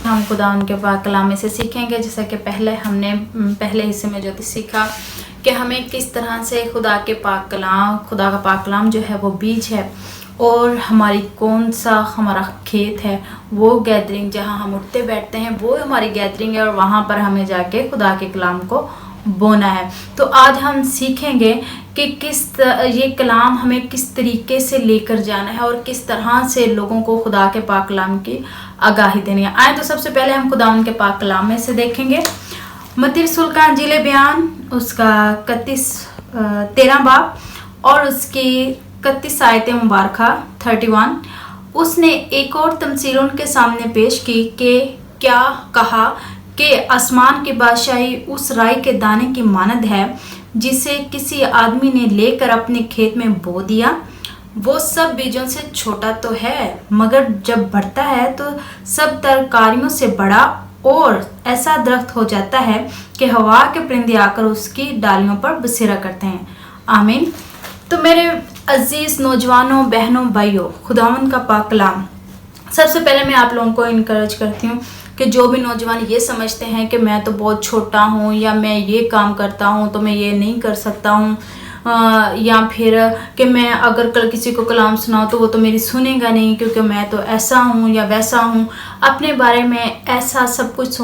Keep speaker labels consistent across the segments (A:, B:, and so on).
A: हम खुदा उनके पाक कलाम में से सीखेंगे, जैसा कि हमने पहले हिस्से में जो सीखा कि हमें किस तरह से खुदा का पाक कलाम जो है वो बीज है, और हमारा खेत है, वो गैदरिंग जहाँ हम उठते बैठते हैं वो हमारी गैदरिंग है, और वहाँ पर हमें जाके खुदा के कलाम को बोना है। तो आज हम सीखेंगे कि ये कलाम हमें किस तरीके से लेकर जाना है और किस तरह से लोगों को खुदा के पाक कलाम की आगाही देनी है। आए तो सबसे पहले हम खुदा उनके पाक कलाम में से देखेंगे मत्ती रसूल का इंजील बयान, उसका 13 बाब और उसकी 31 आयत मुबारका 31। उसने एक और तमसील उनके सामने पेश की कि क्या कहा कि आसमान की बादशाही उस राई के दाने की मानद है जिसे किसी आदमी ने लेकर अपने खेत में बो दिया। वो सब बीजों से छोटा तो है, मगर जब बढ़ता है तो सब तरकारियों से बड़ा और ऐसा दरख्त हो जाता है कि हवा के परिंदे आकर उसकी डालियों पर बसेरा करते हैं। आमीन। तो मेरे अजीज नौजवानों, बहनों, भाइयों, खुदावंद का पाक कलाम, सबसे पहले मैं आप लोगों को इनकरेज करती हूँ कि जो भी नौजवान ये समझते हैं कि मैं तो बहुत छोटा हूँ, या मैं ये काम करता हूँ तो मैं ये नहीं कर सकता हूँ, या फिर कि मैं अगर कल किसी को कलाम सुनाऊँ तो वो तो मेरी सुनेगा नहीं क्योंकि मैं तो ऐसा हूँ या वैसा हूँ। अपने बारे में ऐसा सब कुछ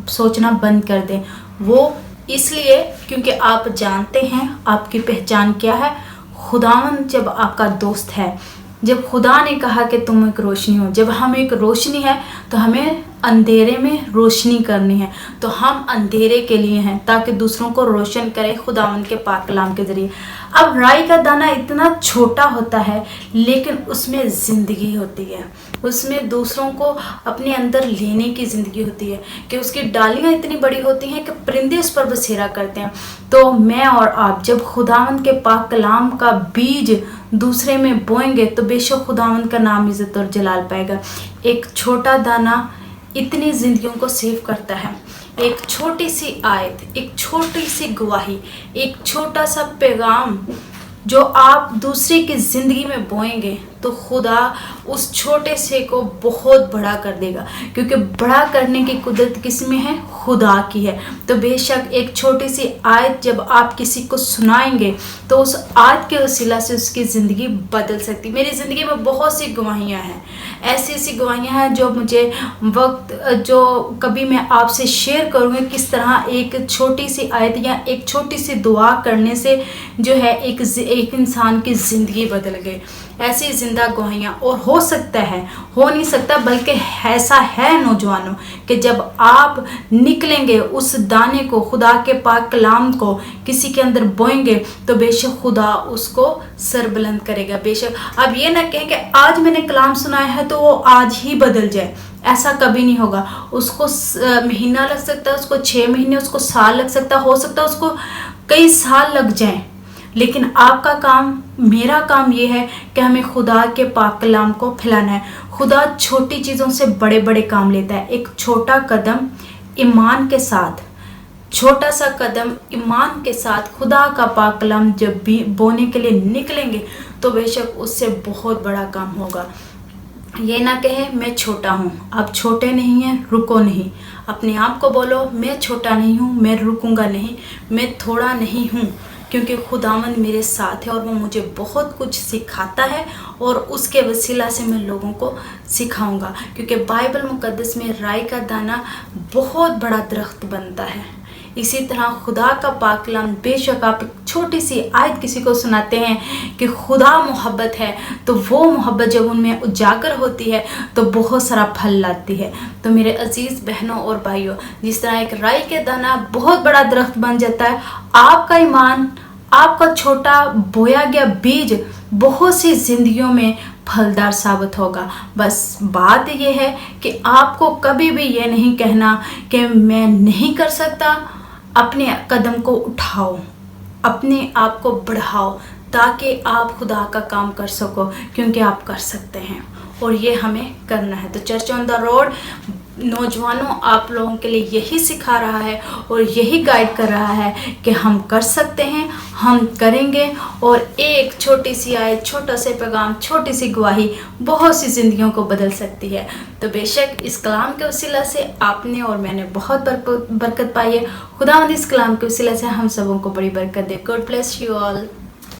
A: सोचना बंद कर दें। वो इसलिए क्योंकि आप जानते हैं आपकी पहचान क्या है। खुदावन जब आपका दोस्त है, जब खुदा ने कहा कि तुम एक रोशनी हो, जब हम एक रोशनी है तो हमें अंधेरे में रोशनी करनी है, तो हम अंधेरे के लिए हैं ताकि दूसरों को रोशन करें खुदावंद के पाक कलाम के ज़रिए। अब राई का दाना इतना छोटा होता है लेकिन उसमें ज़िंदगी होती है, उसमें दूसरों को अपने अंदर लेने की ज़िंदगी होती है कि उसकी डालियाँ इतनी बड़ी होती हैं कि परिंदे उस पर बसेरा करते हैं। तो मैं और आप जब खुदावंद के पाक कलाम का बीज दूसरे में बोएंगे तो बेशक खुदावंद का नाम इज़्ज़त और जलाल पाएगा। एक छोटा दाना इतनी ज़िंदगियों को सेव करता है। एक छोटी सी आयत, एक छोटी सी गवाही, एक छोटा सा पैगाम जो आप दूसरे की ज़िंदगी में बोएंगे तो खुदा उस छोटे से को बहुत बड़ा कर देगा, क्योंकि बड़ा करने की कुदरत किस में है? खुदा की है। तो बेशक एक छोटी सी आयत जब आप किसी को सुनाएंगे तो उस आयत के वसीला से उसकी ज़िंदगी बदल सकती है। मेरी ज़िंदगी में बहुत सी गवाहियाँ हैं, ऐसी गवाहियाँ हैं जो मुझे जो कभी मैं आपसे शेयर करूँगी किस तरह एक छोटी सी आयत या एक छोटी सी दुआ करने से जो है एक इंसान की ज़िंदगी बदल गई। ऐसी जिंदा गवाहियाँ और हो सकता है, हो नहीं सकता बल्कि ऐसा है नौजवानों कि जब आप निकलेंगे उस दाने को, खुदा के पाक कलाम को किसी के अंदर बोएंगे तो बेशक खुदा उसको सरबुलंद करेगा। बेशक अब ये ना कहें कि आज मैंने कलाम सुनाया है तो वो आज ही बदल जाए, ऐसा कभी नहीं होगा। उसको महीना लग सकता है, उसको 6 महीने, उसको साल लग सकता है, हो सकता है उसको कई साल लग जाएं, लेकिन आपका काम, मेरा काम ये है कि हमें खुदा के पाक कलाम को फैलाना है। खुदा छोटी चीज़ों से बड़े बड़े काम लेता है। एक छोटा कदम ईमान के साथ, छोटा सा कदम ईमान के साथ खुदा का पाक कलाम जब भी बोने के लिए निकलेंगे तो बेशक उससे बहुत बड़ा काम होगा। ये ना कहे मैं छोटा हूँ, आप छोटे नहीं हैं, रुको नहीं। अपने आप को बोलो मैं छोटा नहीं हूँ, मैं रुकूंगा नहीं, मैं थोड़ा नहीं हूँ, क्योंकि खुदावंद मेरे साथ है और वो मुझे बहुत कुछ सिखाता है और उसके वसीला से मैं लोगों को सिखाऊंगा। क्योंकि बाइबल मुकद्दस में राई का दाना बहुत बड़ा दरख्त बनता है। इसी तरह खुदा का पाक कलाम, बेशक आप एक छोटी सी आयत किसी को सुनाते हैं कि खुदा मोहब्बत है, तो वो मोहब्बत जब उनमें उजागर होती है तो बहुत सारा फल लाती है। तो मेरे अजीज़ बहनों और भाइयों, जिस तरह एक राई के दाना बहुत बड़ा दरख्त बन जाता है, आपका ईमान, आपका छोटा बोया गया बीज बहुत सी जिंदगियों में फलदार साबित होगा। बस बात यह है कि आपको कभी भी ये नहीं कहना कि मैं नहीं कर सकता। अपने कदम को उठाओ, अपने आप को बढ़ाओ ताकि आप खुदा का काम कर सको, क्योंकि आप कर सकते हैं और ये हमें करना है। तो चर्च ऑन द रोड नौजवानों आप लोगों के लिए यही सिखा रहा है और यही गाइड कर रहा है कि हम कर सकते हैं, हम करेंगे, और एक छोटी सी आयत, छोटा से पैगाम, छोटी सी गवाही बहुत सी ज़िंदगियों को बदल सकती है। तो बेशक इस कलाम के वसीला से आपने और मैंने बहुत बरकत पाई है। खुदावंद इस कलाम के वसीला से हम सबों को बड़ी बरकत दे। God bless you all.